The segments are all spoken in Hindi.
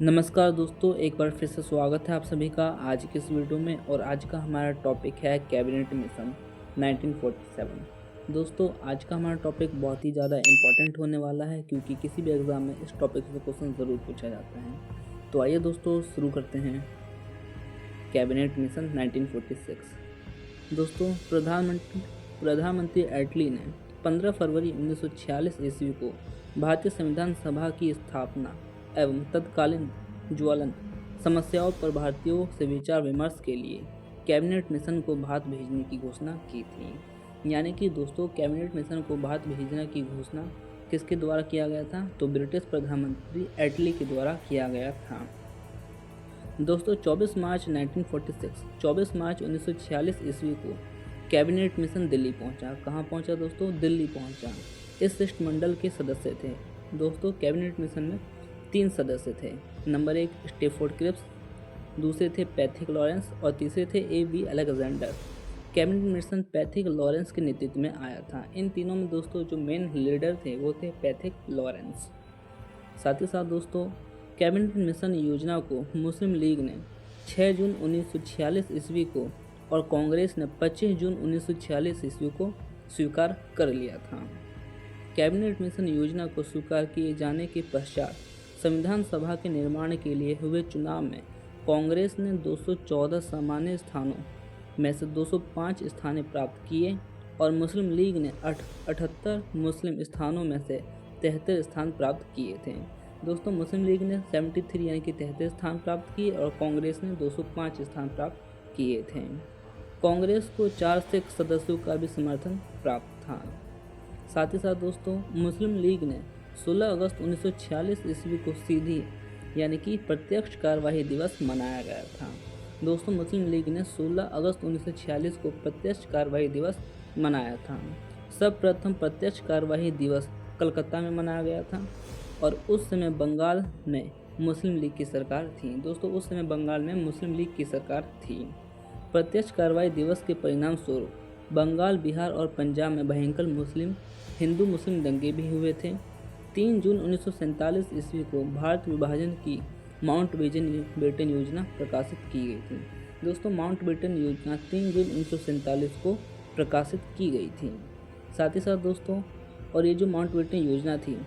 नमस्कार दोस्तों, एक बार फिर से स्वागत है आप सभी का आज के इस वीडियो में। और आज का हमारा टॉपिक है कैबिनेट मिशन 1947। दोस्तों, आज का हमारा टॉपिक बहुत ही ज़्यादा इम्पोर्टेंट होने वाला है क्योंकि किसी भी एग्ज़ाम में इस टॉपिक से क्वेश्चन ज़रूर पूछा जाता है। तो आइए दोस्तों शुरू करते हैं कैबिनेट मिशन 1946। दोस्तों, प्रधानमंत्री एटली ने 15 फरवरी 1946 ईस्वी को भारतीय संविधान सभा की स्थापना एवं तत्कालीन ज्वलंत समस्याओं पर भारतीयों से विचार विमर्श के लिए कैबिनेट मिशन को भारत भेजने की घोषणा की थी। यानी कि दोस्तों, कैबिनेट मिशन को भारत भेजने की घोषणा किसके द्वारा किया गया था? तो ब्रिटिश प्रधानमंत्री एटली के द्वारा किया गया था। दोस्तों, 24 मार्च 1946 ईस्वी को कैबिनेट मिशन दिल्ली पहुंचा। कहां पहुंचा दोस्तों? दिल्ली पहुंचा। इस शिष्टमंडल के सदस्य थे दोस्तों, कैबिनेट मिशन में 3 सदस्य थे। नंबर 1 स्टेफोर्ड क्रिप्स, दूसरे थे पैथिक लॉरेंस और तीसरे थे A.B. Alexander. Cabinet mission Pethick Lawrence के नेतृत्व में आया था। इन तीनों में दोस्तों जो मेन लीडर थे वो थे पैथिक लॉरेंस। साथ ही साथ दोस्तों, कैबिनेट मिशन योजना को मुस्लिम लीग ने 6 जून 1946 ईस्वी को और कांग्रेस ने 25 जून 1946 ईस्वी को स्वीकार कर लिया था। कैबिनेट मिशन योजना को स्वीकार किए जाने के पश्चात संविधान सभा के निर्माण के लिए हुए चुनाव में कांग्रेस ने 214 सामान्य स्थानों में से 205 स्थान प्राप्त किए और मुस्लिम लीग ने 78 मुस्लिम स्थानों में से 73 स्थान प्राप्त किए थे। दोस्तों, मुस्लिम लीग ने 73 यानी कि 73 स्थान प्राप्त किए और कांग्रेस ने 205 स्थान प्राप्त किए थे। कांग्रेस को 4 सिख सदस्यों का भी समर्थन प्राप्त था। साथ ही साथ दोस्तों, मुस्लिम लीग ने 16 अगस्त 1946 ईस्वी को सीधी यानी कि प्रत्यक्ष कार्यवाही दिवस मनाया गया था। दोस्तों, मुस्लिम लीग ने 16 अगस्त 1946 को प्रत्यक्ष कार्यवाही दिवस मनाया था। सर्वप्रथम प्रत्यक्ष कार्यवाही दिवस कलकत्ता में मनाया गया था और उस समय बंगाल में मुस्लिम लीग की सरकार थी। दोस्तों, उस समय बंगाल में मुस्लिम लीग की सरकार थी। प्रत्यक्ष कार्यवाही दिवस के परिणाम स्वरूप बंगाल, बिहार और पंजाब में भयंकर हिंदू मुस्लिम दंगे भी हुए थे। 3 जून 1947 ईस्वी को भारत विभाजन की माउंटबेटन योजना प्रकाशित की गई थी। दोस्तों, माउंटबेटन योजना 3 जून 1947 को प्रकाशित की गई थी। साथ ही साथ दोस्तों, और ये जो माउंटबेटन योजना थी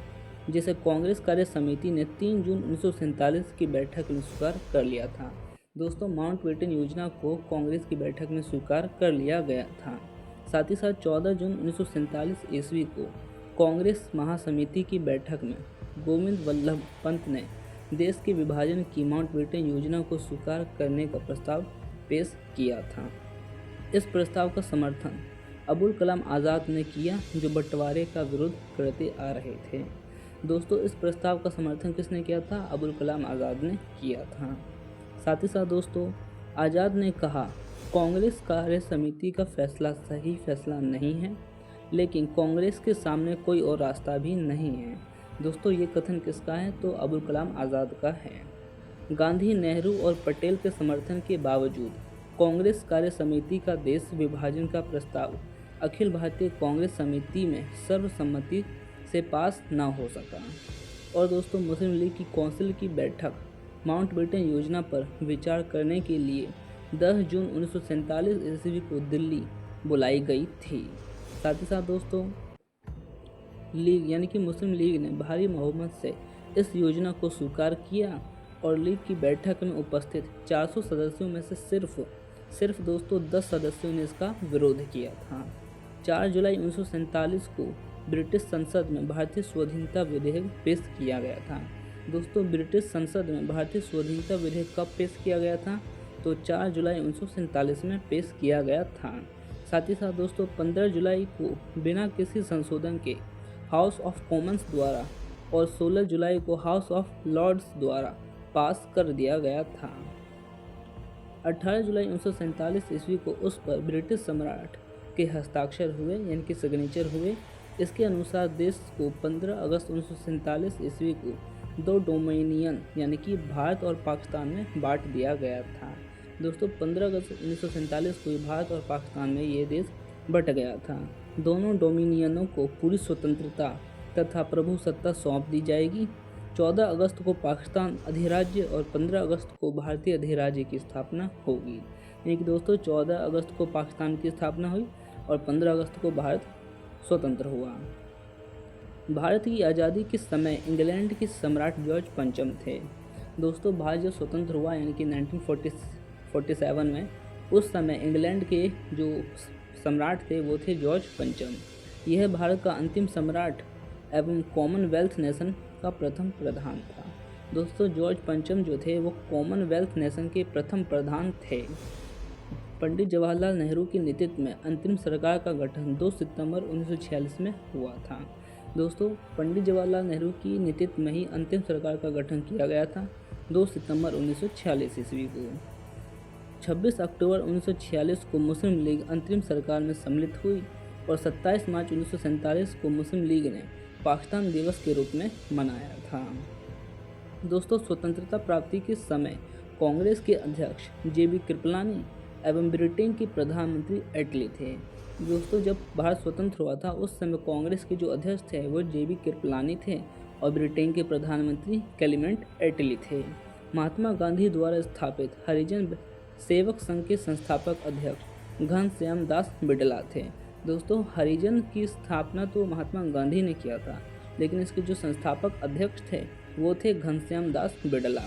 जिसे कांग्रेस कार्य समिति ने 3 जून 1947 की बैठक में स्वीकार कर लिया था। दोस्तों, माउंटबेटन योजना को कांग्रेस की बैठक में स्वीकार कर लिया गया था। साथ ही साथ 14 जून 1947 ईस्वी को कांग्रेस महासमिति की बैठक में गोविंद वल्लभ पंत ने देश के विभाजन की माउंटबेटन योजना को स्वीकार करने का प्रस्ताव पेश किया था। इस प्रस्ताव का समर्थन अबुल कलाम आज़ाद ने किया जो बंटवारे का विरोध करते आ रहे थे। दोस्तों, इस प्रस्ताव का समर्थन किसने किया था? अबुल कलाम आज़ाद ने किया था। साथ ही साथ दोस्तों, आज़ाद ने कहा कांग्रेस कार्य समिति का फैसला सही फैसला नहीं है, लेकिन कांग्रेस के सामने कोई और रास्ता भी नहीं है। दोस्तों, ये कथन किसका है? तो अबुल कलाम आज़ाद का है। गांधी, नेहरू और पटेल के समर्थन के बावजूद कांग्रेस कार्य समिति का देश विभाजन का प्रस्ताव अखिल भारतीय कांग्रेस समिति में सर्वसम्मति से पास न हो सका। और दोस्तों, मुस्लिम लीग की काउंसिल की बैठक माउंटबेटन योजना पर विचार करने के लिए 10 जून 1947 ईस्वी को दिल्ली बुलाई गई थी। साथ ही साथ दोस्तों, लीग यानी कि मुस्लिम लीग ने भारी बहुमत से इस योजना को स्वीकार किया और लीग की बैठक में उपस्थित 400 सदस्यों में से सिर्फ दोस्तों 10 सदस्यों ने इसका विरोध किया था। 4 जुलाई 1947 को ब्रिटिश संसद में भारतीय स्वाधीनता विधेयक पेश किया गया था। दोस्तों, ब्रिटिश संसद में भारतीय स्वाधीनता विधेयक कब पेश किया गया था? तो 4 जुलाई 1947 में पेश किया गया था। साथ ही साथ दोस्तों, 15 जुलाई को बिना किसी संशोधन के हाउस ऑफ कॉमन्स द्वारा और 16 जुलाई को हाउस ऑफ लॉर्ड्स द्वारा पास कर दिया गया था। 18 जुलाई 1947 ईस्वी को उस पर ब्रिटिश सम्राट के हस्ताक्षर हुए यानी कि सिग्नेचर हुए। इसके अनुसार देश को 15 अगस्त 1947 ईस्वी को 2 डोमिनियन यानी कि भारत और पाकिस्तान में बांट दिया गया था। दोस्तों, 15 अगस्त 1947 को भारत और पाकिस्तान में ये देश बट गया था। दोनों डोमिनियनों को पूरी स्वतंत्रता तथा प्रभुसत्ता सौंप दी जाएगी। 14 अगस्त को पाकिस्तान अधिराज्य और 15 अगस्त को भारतीय अधिराज्य की स्थापना होगी। यानी कि दोस्तों 14 अगस्त को पाकिस्तान की स्थापना हुई और 15 अगस्त को भारत स्वतंत्र हुआ। भारत की आज़ादी के समय इंग्लैंड के सम्राट जॉर्ज पंचम थे। दोस्तों भारत जब स्वतंत्र हुआ यानी कि 1947 में, उस समय इंग्लैंड के जो सम्राट थे वो थे जॉर्ज पंचम। यह भारत का अंतिम सम्राट एवं कॉमनवेल्थ नेशन का प्रथम प्रधान था। दोस्तों जॉर्ज पंचम जो थे वो कॉमनवेल्थ नेशन के प्रथम प्रधान थे। पंडित जवाहरलाल नेहरू के नेतृत्व में अंतरिम सरकार का गठन 2 सितंबर 1946 में हुआ था। दोस्तों पंडित जवाहरलाल नेहरू की नेतृत्व में ही अंतिम सरकार का गठन किया गया था 2 सितंबर 1946 ईस्वी को। 26 अक्टूबर 1946 को मुस्लिम लीग अंतरिम सरकार में सम्मिलित हुई और 27 मार्च 1947 को मुस्लिम लीग ने पाकिस्तान दिवस के रूप में मनाया था। दोस्तों स्वतंत्रता प्राप्ति के समय कांग्रेस के अध्यक्ष JB कृपलानी एवं ब्रिटेन के प्रधानमंत्री एटली थे। दोस्तों जब भारत स्वतंत्र हुआ था उस समय कांग्रेस के जो अध्यक्ष थे वो JB कृपलानी थे और ब्रिटेन के प्रधानमंत्री क्लेमेंट एटली थे। महात्मा गांधी द्वारा स्थापित हरिजन सेवक संघ के संस्थापक अध्यक्ष घनश्याम दास बिड़ला थे। दोस्तों हरिजन की स्थापना तो महात्मा गांधी ने किया था, लेकिन इसके जो संस्थापक अध्यक्ष थे वो थे घनश्याम दास बिड़ला।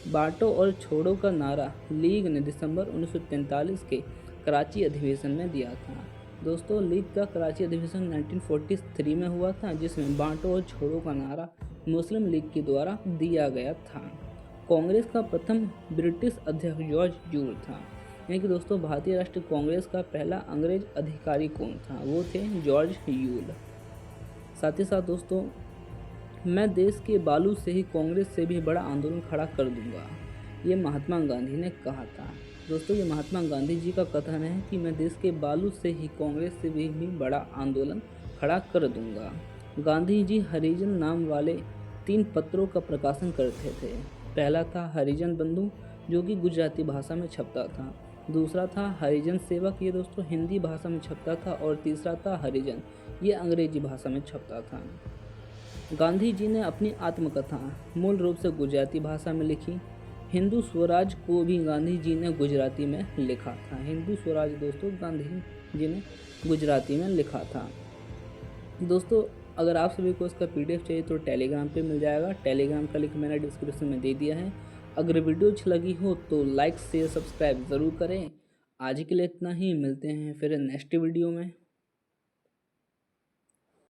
बांटो और छोड़ो का नारा लीग ने दिसंबर 1943 के कराची अधिवेशन में दिया था। दोस्तों लीग का कराची अधिवेशन 1943 में हुआ था, जिसमें बांटो और छोड़ो का नारा मुस्लिम लीग के द्वारा दिया गया था। कांग्रेस का प्रथम ब्रिटिश अध्यक्ष जॉर्ज यूल था। यानी कि दोस्तों भारतीय राष्ट्रीय कांग्रेस का पहला अंग्रेज अधिकारी कौन था, वो थे जॉर्ज यूल। साथ ही साथ दोस्तों मैं देश के बालू से ही कांग्रेस से भी बड़ा आंदोलन खड़ा कर दूंगा, ये महात्मा गांधी ने कहा था। दोस्तों ये महात्मा गांधी जी का कथन है कि मैं देश के बालू से ही कांग्रेस से भी बड़ा आंदोलन खड़ा कर दूंगा। गांधी जी हरिजन नाम वाले 3 पत्रों का प्रकाशन करते थे। पहला था हरिजन बंधु जो कि गुजराती भाषा में छपता था, दूसरा था हरिजन सेवक, ये दोस्तों हिंदी भाषा में छपता था, और तीसरा था हरिजन, ये अंग्रेजी भाषा में छपता था। गांधी जी ने अपनी आत्मकथा मूल रूप से गुजराती भाषा में लिखी। हिंदू स्वराज को भी गांधी जी ने गुजराती में लिखा था। हिंदू स्वराज दोस्तों गांधी जी ने गुजराती में लिखा था। दोस्तों अगर आप सभी को इसका PDF चाहिए तो टेलीग्राम पे मिल जाएगा। टेलीग्राम का लिंक मैंने डिस्क्रिप्शन में दे दिया है। अगर वीडियो अच्छी लगी हो तो लाइक शेयर सब्सक्राइब ज़रूर करें। आज के लिए इतना ही, मिलते हैं फिर नेक्स्ट वीडियो में।